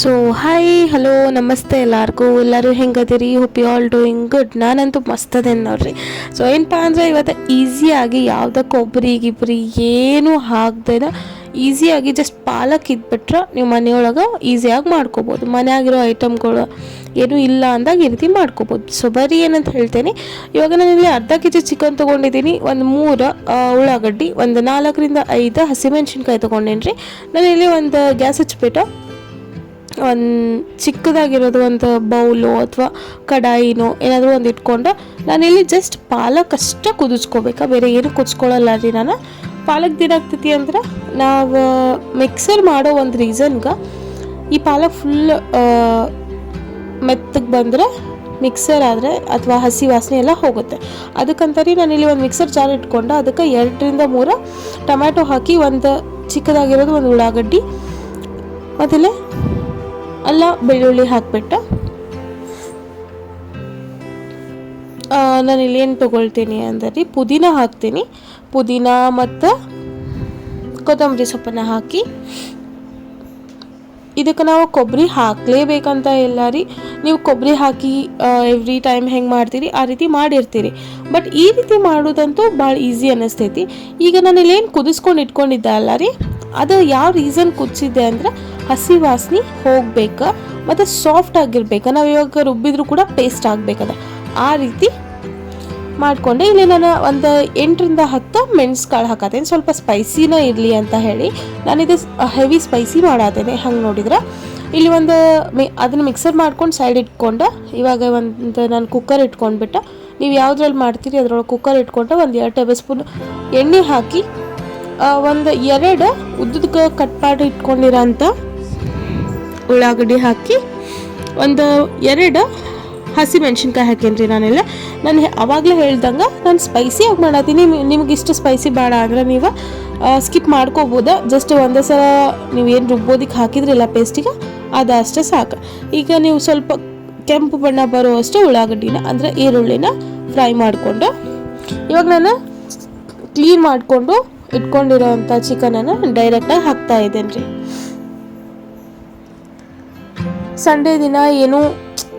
So hi hello ನಮಸ್ತೆ ಎಲ್ಲರೂ ಹೆಂಗದಿರಿ? Hope you all doing good. ನಾನಂತೂ ಮಸ್ತದೇನು ನೋಡ್ರಿ. ಸೊ ಏನಪ್ಪ ಅಂದರೆ ಇವತ್ತು ಈಸಿಯಾಗಿ ಯಾವುದೇ ಕೊಬ್ಬರಿ ಗಿಬ್ಬರಿ ಏನೂ ಹಾಕ್ದೇನ ಈಸಿಯಾಗಿ ಜಸ್ಟ್ ಪಾಲಕ್ ಇದ್ಬಿಟ್ರೆ ನೀವು ಮನೆಯೊಳಗೆ ಈಸಿಯಾಗಿ ಮಾಡ್ಕೋಬೋದು. ಮನೆಯಾಗಿರೋ ಐಟಮ್ಗಳು ಏನೂ ಇಲ್ಲ ಅಂದಾಗ ಈ ರೀತಿ ಮಾಡ್ಕೋಬೋದು. ಸೊ ಬರೀ ಏನಂತ ಹೇಳ್ತೇನೆ, ಇವಾಗ ನಾನಿಲ್ಲಿ ಅರ್ಧ ಕೆ ಜಿ ಚಿಕನ್ ತೊಗೊಂಡಿದ್ದೀನಿ, ಒಂದು 3 ಉಳ್ಳಾಗಡ್ಡಿ, ಒಂದು 4ರಿಂದ 5 ಹಸಿಮೆಣ್ಸಿನ್ಕಾಯಿ ತೊಗೊಂಡೇನಿ ರೀ. ನಾನಿಲ್ಲಿ ಒಂದು ಗ್ಯಾಸ್ ಹಚ್ಬಿಟ್ಟು ಒಂದು ಚಿಕ್ಕದಾಗಿರೋದು ಒಂದು ಬೌಲು ಅಥವಾ ಕಡಾಯಿನೋ ಏನಾದರೂ ಒಂದು ಇಟ್ಕೊಂಡು ನಾನಿಲ್ಲಿ ಜಸ್ಟ್ ಪಾಲಕ್ ಅಷ್ಟೇ ಕುದಿಸ್ಕೋಬೇಕಾ, ಬೇರೆ ಏನು ಕುದಿಸ್ಕೊಳ್ಳಲ್ಲ ರೀ. ನಾನು ಪಾಲಕ್ ಏನಾಗ್ತೈತಿ ಅಂದ್ರೆ, ನಾವು ಮಿಕ್ಸರ್ ಮಾಡೋ ಒಂದು ರೀಸನ್ಗೆ ಈ ಪಾಲಕ್ ಫುಲ್ ಮೆತ್ತಗೆ ಬಂದರೆ ಮಿಕ್ಸರ್ ಆದರೆ ಅಥವಾ ಹಸಿ ವಾಸನೆ ಎಲ್ಲ ಹೋಗುತ್ತೆ. ಅದಕ್ಕಂತಾರಿ ನಾನಿಲ್ಲಿ ಒಂದು ಮಿಕ್ಸರ್ ಜಾರ್ ಇಟ್ಕೊಂಡು ಅದಕ್ಕೆ 2ರಿಂದ 3 ಟೊಮ್ಯಾಟೊ ಹಾಕಿ, ಒಂದು ಚಿಕ್ಕದಾಗಿರೋದು ಒಂದು ಉಳ್ಳಾಗಡ್ಡಿ, ಮೊದಲೇ ಅಲ್ಲ ಬೆಳ್ಳುಳ್ಳಿ ಹಾಕ್ಬಿಟ್ಟು ನಾನಿಲ್ಲಿ ಏನು ತೊಗೊಳ್ತೀನಿ ಅಂದರೆ ಪುದೀನ ಹಾಕ್ತೀನಿ. ಪುದೀನ ಮತ್ತು ಕೊತ್ತಂಬರಿ ಸೊಪ್ಪನ್ನು ಹಾಕಿ, ಇದಕ್ಕೆ ನಾವು ಕೊಬ್ಬರಿ ಹಾಕಲೇಬೇಕಂತ ಇಲ್ಲ ರೀ. ನೀವು ಕೊಬ್ಬರಿ ಹಾಕಿ ಎವ್ರಿ ಟೈಮ್ ಹೆಂಗೆ ಮಾಡ್ತೀರಿ ಆ ರೀತಿ ಮಾಡಿರ್ತೀರಿ. ಬಟ್ ಈ ರೀತಿ ಮಾಡೋದಂತೂ ಭಾಳ ಈಸಿ ಅನ್ನಿಸ್ತೈತಿ. ಈಗ ನಾನು ಇಲ್ಲೇನು ಕುದಿಸ್ಕೊಂಡು ಇಟ್ಕೊಂಡಿದ್ದೆ ಅಲ್ಲ ರೀ, ಅದು ಯಾವ ರೀಸನ್ ಕುದಿಸಿದ್ದೆ ಅಂದರೆ ಹಸಿ ವಾಸನೆ ಹೋಗ್ಬೇಕು ಮತ್ತು ಸಾಫ್ಟ್ ಆಗಿರ್ಬೇಕು. ನಾವು ಇವಾಗ ರುಬ್ಬಿದ್ರೂ ಕೂಡ ಪೇಸ್ಟ್ ಆಗಬೇಕದ, ಆ ರೀತಿ ಮಾಡಿಕೊಂಡೆ. ಇಲ್ಲಿ ನಾನು ಒಂದು 8ರಿಂದ 10 ಮೆಣಸುಕಾಳು ಹಾಕತ್ತೇನೆ, ಸ್ವಲ್ಪ ಸ್ಪೈಸಿನ ಇರಲಿ ಅಂತ ಹೇಳಿ. ನಾನಿದು ಹೆವಿ ಸ್ಪೈಸಿ ಮಾಡತ್ತೇನೆ. ಹಂಗೆ ನೋಡಿದ್ರೆ ಇಲ್ಲಿ ಒಂದು ಅದನ್ನು ಮಿಕ್ಸರ್ ಮಾಡ್ಕೊಂಡು ಸೈಡ್ ಇಟ್ಕೊಂಡು, ಇವಾಗ ಒಂದು ನಾನು ಕುಕ್ಕರ್ ಇಟ್ಕೊಂಡ್ಬಿಟ್ಟು, ನೀವು ಯಾವುದ್ರಲ್ಲಿ ಮಾಡ್ತೀರಿ ಅದ್ರೊಳಗೆ ಕುಕ್ಕರ್ ಇಟ್ಕೊಂಡು ಒಂದು 2 ಟೇಬಲ್ ಸ್ಪೂನ್ ಎಣ್ಣೆ ಹಾಕಿ, ಒಂದು 2 ಉದ್ದಕ್ಕೆ ಕಟ್ ಮಾಡಿ ಇಟ್ಕೊಂಡಿರೋಂಥ ಉಳ್ಳಾಗಡ್ಡಿ ಹಾಕಿ, ಒಂದು 2 ಹಸಿ ಮೆಣಸಿನ್ಕಾಯಿ ಹಾಕೇನಿ ರೀ. ನಾನು ಅವಾಗಲೇ ಹೇಳ್ದಂಗೆ ನಾನು ಸ್ಪೈಸಿಯಾಗಿ ಮಾಡತ್ತೀನಿ. ನಿಮ್ಗೆ ಇಷ್ಟು ಸ್ಪೈಸಿ ಬೇಡ ಅಂದರೆ ನೀವು ಸ್ಕಿಪ್ ಮಾಡ್ಕೋಬೋದು. ಜಸ್ಟ್ ಒಂದೇ ಸಲ ನೀವು ಏನು ರುಬ್ಬೋದಕ್ಕೆ ಹಾಕಿದ್ರಿಲ್ಲ ಪೇಸ್ಟಿಗೆ, ಅದು ಅಷ್ಟೇ ಸಾಕು. ಈಗ ನೀವು ಸ್ವಲ್ಪ ಕೆಂಪು ಬಣ್ಣ ಬರುವಷ್ಟು ಉಳ್ಳಾಗಡ್ಡಿನ ಅಂದರೆ ಈರುಳ್ಳಿನ ಫ್ರೈ ಮಾಡಿಕೊಂಡು, ಇವಾಗ ನಾನು ಕ್ಲೀನ್ ಮಾಡಿಕೊಂಡು ಇಟ್ಕೊಂಡಿರೋವಂಥ ಚಿಕನನ್ನು ಡೈರೆಕ್ಟಾಗಿ ಹಾಕ್ತಾ ಇದ್ದೇನೆ ರೀ. ಸಂಡೇ ದಿನ ಏನೂ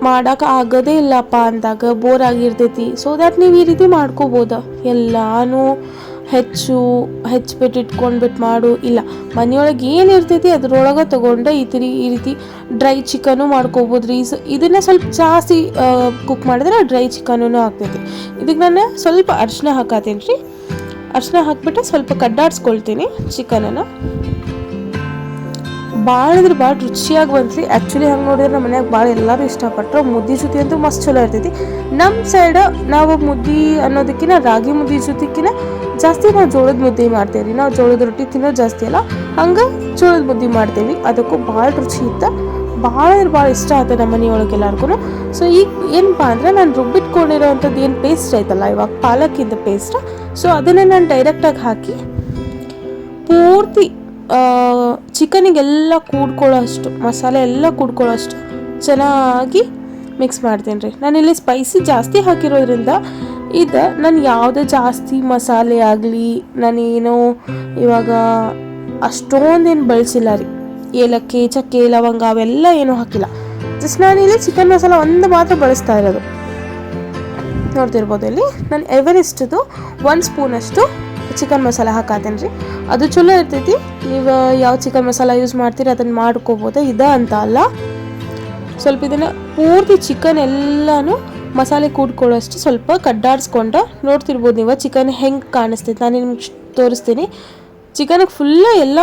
ಮಾಡೋಕೆ ಆಗೋದೇ ಇಲ್ಲಪ್ಪ ಅಂದಾಗ ಬೋರ್ ಆಗಿರ್ತೈತಿ. ಸೊ ದ್ಯಾಟ್ ನೀವು ಈ ರೀತಿ ಮಾಡ್ಕೋಬೋದು. ಎಲ್ಲನೂ ಹೆಚ್ಚಿಬಿಟ್ಟು ಇಟ್ಕೊಂಡ್ಬಿಟ್ಟು ಮಾಡು ಇಲ್ಲ, ಮನೆಯೊಳಗೆ ಏನು ಇರ್ತೈತಿ ಅದ್ರೊಳಗೆ ತೊಗೊಂಡು ಈ ರೀತಿ ಡ್ರೈ ಚಿಕನು ಮಾಡ್ಕೋಬೋದು ರೀ. ಇದನ್ನು ಸ್ವಲ್ಪ ಜಾಸ್ತಿ ಕುಕ್ ಮಾಡಿದ್ರೆ ಡ್ರೈ ಚಿಕನೂ ಆಗ್ತೈತಿ. ಇದಕ್ಕೆ ನಾನು ಸ್ವಲ್ಪ ಅರಿಶಿನ ಹಾಕತ್ತೀನಿ ರೀ. ಅರಿಶಿನ ಹಾಕ್ಬಿಟ್ಟು ಸ್ವಲ್ಪ ಕಡ್ಡಾಡ್ಸ್ಕೊಳ್ತೀನಿ ಚಿಕನನ್ನು. ಭಾಳ ಅಂದ್ರೆ ಭಾಳ ರುಚಿಯಾಗಿ ಬಂತ್ರಿ. ಆ್ಯಕ್ಚುಲಿ ಹಂಗೆ ನೋಡಿದ್ರೆ ನಮ್ಮ ಮನ್ಯಾಗ ಭಾಳ ಎಲ್ಲರೂ ಇಷ್ಟಪಟ್ಟರು. ಮುದ್ದೆ ಜೊತೆ ಅಂತೂ ಮಸ್ತ್ ಚಲೋ ಇರ್ತೈತಿ. ನಮ್ಮ ಸೈಡ್ ನಾವು ಮುದ್ದೆ ಅನ್ನೋದಕ್ಕಿಂತ ರಾಗಿ ಮುದ್ದೆ ಜೊತೆಗಿನ ಜಾಸ್ತಿ ನಾವು ಜೋಳದ ಮುದ್ದೆ ಮಾಡ್ತೇವೆ. ನಾವು ಜೋಳದ ರೊಟ್ಟಿ ತಿನ್ನೋದು ಜಾಸ್ತಿ ಅಲ್ಲ, ಹಂಗೆ ಜೋಳದ ಮುದ್ದೆ ಮಾಡ್ತೇವೆ. ಅದಕ್ಕೂ ಭಾಳ ರುಚಿ ಇತ್ತು. ಭಾಳ ಅಂದ್ರೆ ಭಾಳ ಇಷ್ಟ ಆಯ್ತು ನಮ್ಮ ಮನೆಯೊಳಗೆ ಎಲ್ಲರಿಗೂ. ಸೊ ಈಗ ಏನಪ್ಪ ಅಂದರೆ, ನಾನು ರುಬ್ಬಿಟ್ಕೊಂಡಿರೋವಂಥದ್ದು ಏನು ಪೇಸ್ಟ್ ಐತಲ್ಲ ಇವಾಗ ಪಾಲಕ್ಕಿಂದ ಪೇಸ್ಟ್, ಸೊ ಅದನ್ನು ನಾನು ಡೈರೆಕ್ಟಾಗಿ ಹಾಕಿ ಪೂರ್ತಿ ಚಿಕನಿಗೆಲ್ಲ ಕೂಡ್ಕೊಳ್ಳೋ ಅಷ್ಟು ಮಸಾಲೆ ಎಲ್ಲ ಕೂಡ್ಕೊಳ್ಳೋ ಅಷ್ಟು ಚೆನ್ನಾಗಿ ಮಿಕ್ಸ್ ಮಾಡ್ತೀನಿ ರೀ. ನಾನಿಲ್ಲಿ ಸ್ಪೈಸಿ ಜಾಸ್ತಿ ಹಾಕಿರೋದ್ರಿಂದ ಇದು ನಾನು ಯಾವುದೇ ಜಾಸ್ತಿ ಮಸಾಲೆ ಆಗಲಿ ನಾನೇನೋ ಇವಾಗ ಅಷ್ಟೊಂದೇನು ಬಳಸಿಲ್ಲ ರೀ. ಏಲಕ್ಕಿ, ಚಕ್ಕೆ, ಲವಂಗ ಅವೆಲ್ಲ ಏನೂ ಹಾಕಿಲ್ಲ. ಜಸ್ಟ್ ನಾನಿಲ್ಲಿ ಚಿಕನ್ ಮಸಾಲ ಒಂದು ಮಾತ್ರ ಬಳಸ್ತಾ ಇರೋದು. ನೋಡ್ತಿರ್ಬೋದು ಇಲ್ಲಿ ನಾನು ಎವರೆಸ್ಟ್ದು 1 ಸ್ಪೂನಷ್ಟು ಚಿಕನ್ ಮಸಾಲ ಹಾಕತ್ತೇನೆ ರೀ. ಅದು ಚಲೋ ಇರ್ತೈತಿ. ನೀವು ಯಾವ ಚಿಕನ್ ಮಸಾಲ ಯೂಸ್ ಮಾಡ್ತೀರಿ ಅದನ್ನು ಮಾಡ್ಕೋಬೋದು. ಅಂತ ಅಲ್ಲ, ಸ್ವಲ್ಪ ಇದನ್ನು ಪೂರ್ತಿ ಚಿಕನ್ ಎಲ್ಲನೂ ಮಸಾಲೆ ಕೂಡ್ಕೊಳ್ಳೋಷ್ಟು ಸ್ವಲ್ಪ ಕಡ್ಡಾಡಿಸ್ಕೊಂಡು ನೋಡ್ತಿರ್ಬೋದು ನೀವು ಚಿಕನ್ ಹೆಂಗೆ ಕಾಣಿಸ್ತೈತಿ. ನಾನು ನಿಮ್ಗೆ ತೋರಿಸ್ತೀನಿ. ಚಿಕನಿಗೆ ಫುಲ್ಲು ಎಲ್ಲ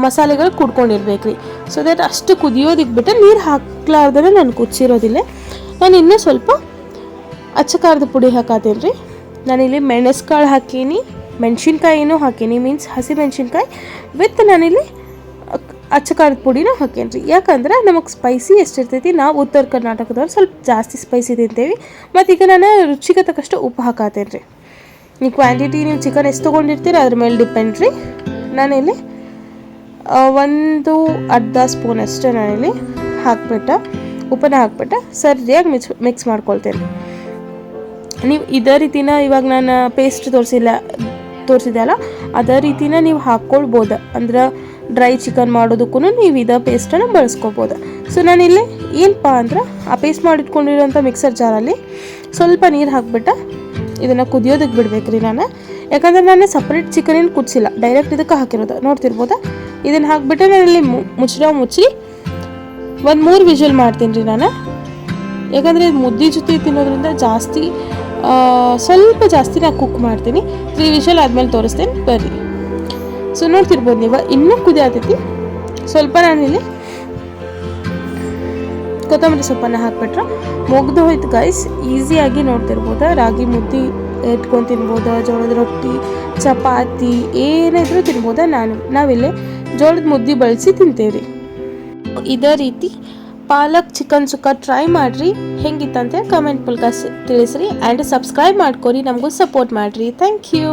ಮಸಾಲೆಗಳು ಕೂಡ್ಕೊಂಡಿರ್ಬೇಕು ರೀ. ಸೊ ದಟ್ ಅಷ್ಟು ಕುದಿಯೋದಕ್ಕೆ ಬಿಟ್ಟು ನೀರು ಹಾಕ್ಲಾರ್ದೇ ನಾನು ಕುದಿಸಿರೋದಿಲ್ಲ. ನಾನು ಇನ್ನೂ ಸ್ವಲ್ಪ ಅಚ್ಚ ಖಾರದ ಪುಡಿ ಹಾಕತ್ತೀನಿ ರೀ. ನಾನಿಲ್ಲಿ ಮೆಣಸುಕಾಳು ಹಾಕೀನಿ, ಮೆಣಸಿನ್ಕಾಯಿನೂ ಹಾಕೀನಿ, ಮೀನ್ಸ್ ಹಸಿ ಮೆಣಸಿನ್ಕಾಯಿ ವಿತ್ ನಾನಿಲ್ಲಿ ಅಚ್ಚ ಖಾರದ ಪುಡಿನೂ ಹಾಕೇನಿ ರೀ. ಯಾಕಂದ್ರೆ ನಮಗೆ ಸ್ಪೈಸಿ ಎಷ್ಟಿರ್ತೈತಿ, ನಾವು ಉತ್ತರ ಕರ್ನಾಟಕದವ್ರು ಸ್ವಲ್ಪ ಜಾಸ್ತಿ ಸ್ಪೈಸಿ ತಿಂತೇವೆ. ಮತ್ತು ಈಗ ನಾನು ರುಚಿಗೆ ತಕ್ಕಷ್ಟು ಉಪ್ಪು ಹಾಕತ್ತೇನೆ ರೀ. ನೀವು ಕ್ವಾಂಟಿಟಿ ನೀವು ಚಿಕನ್ ಎಷ್ಟು ತೊಗೊಂಡಿರ್ತೀರ ಅದ್ರ ಮೇಲೆ ಡಿಪೆಂಡ್ ರೀ. ನಾನಿಲ್ಲಿ ಒಂದು ಅರ್ಧ ಸ್ಪೂನ್ ಅಷ್ಟು ನಾನಿಲ್ಲಿ ಹಾಕ್ಬಿಟ್ಟು ಉಪ್ಪನ್ನ ಹಾಕ್ಬಿಟ್ಟು ಸರಿಯಾಗಿ ಮಿಕ್ಸ್ ಮಾಡ್ಕೊಳ್ತೇನೆ. ನೀವು ಇದೇ ರೀತಿನ ಇವಾಗ ನಾನು ಪೇಸ್ಟ್ ತೋರಿಸಿದೆ ಅಲ್ಲ, ಅದೇ ರೀತಿನ ನೀವು ಹಾಕ್ಕೊಳ್ಬೋದು. ಅಂದ್ರೆ ಡ್ರೈ ಚಿಕನ್ ಮಾಡೋದಕ್ಕೂ ನೀವು ಇದೇ ಪೇಸ್ಟನ್ನು ಬಳಸ್ಕೋಬೋದು. ಸೊ ನಾನಿಲ್ಲಿ ಏನಪ್ಪ ಅಂದ್ರೆ ಆ ಪೇಸ್ಟ್ ಮಾಡಿಟ್ಕೊಂಡಿರೋಂಥ ಮಿಕ್ಸರ್ ಜಾರಲ್ಲಿ ಸ್ವಲ್ಪ ನೀರು ಹಾಕ್ಬಿಟ್ಟು ಇದನ್ನು ಕುದಿಯೋದಕ್ಕೆ ಬಿಡ್ಬೇಕು ರೀ ನಾನು. ಯಾಕಂದರೆ ನಾನು ಸಪ್ರೇಟ್ ಚಿಕನೇನು ಕುದಿಸಿಲ್ಲ, ಡೈರೆಕ್ಟ್ ಇದಕ್ಕೆ ಹಾಕಿರೋದು ನೋಡ್ತಿರ್ಬೋದಾ. ಇದನ್ನು ಹಾಕ್ಬಿಟ್ಟು ನಾನಿಲ್ಲಿ ಮುಚ್ಚಿ ಒಂದು 3 ವಿಷಲ್ ಮಾಡ್ತೀನಿ ರೀ ನಾನು. ಯಾಕಂದರೆ ಇದು ಮುದ್ದೆ ಜೊತೆ ತಿನ್ನೋದ್ರಿಂದ ಸ್ವಲ್ಪ ಜಾಸ್ತಿ ನಾನು ಕುಕ್ ಮಾಡ್ತೀನಿ. 3 ವಿಷಲ್ ಆದಮೇಲೆ ತೋರಿಸ್ತೇನೆ ಬರ್ರಿ. ಸೊ ನೋಡ್ತಿರ್ಬೋದು ನೀವು, ಇನ್ನೂ ಕುದಿ ಆಗ್ತೈತಿ. ಸ್ವಲ್ಪ ನಾನಿಲ್ಲಿ ಕೊತ್ತಂಬರಿ ಸೊಪ್ಪನ್ನು ಹಾಕ್ಬಿಟ್ರೆ ಮುಗ್ದು ಹೋಯ್ತು ಗೈಸ್. ಈಸಿಯಾಗಿ ನೋಡ್ತಿರ್ಬೋದು, ರಾಗಿ ಮುದ್ದೆ ಇಟ್ಕೊಂಡು ತಿನ್ಬೋದು, ಜೋಳದ ರೊಟ್ಟಿ, ಚಪಾತಿ ಏನಾದರೂ ತಿನ್ಬೋದು. ನಾವಿಲ್ಲಿ ಜೋಳದ ಮುದ್ದೆ ಬಳಸಿ ತಿಂತೇವ್ರಿ. ಇದೇ ರೀತಿ ಪಾಲಕ್ ಚಿಕನ್ ಸುಕ್ಕ ಟ್ರೈ ಮಾಡಿರಿ, ಹೆಂಗಿತ್ತಂತೆ ಕಮೆಂಟ್ ಮೂಲಕ ತಿಳಿಸ್ರಿ. ಆ್ಯಂಡ್ ಸಬ್ಸ್ಕ್ರೈಬ್ ಮಾಡ್ಕೊರಿ, ನಮಗೂ ಸಪೋರ್ಟ್ ಮಾಡಿರಿ. Thank you.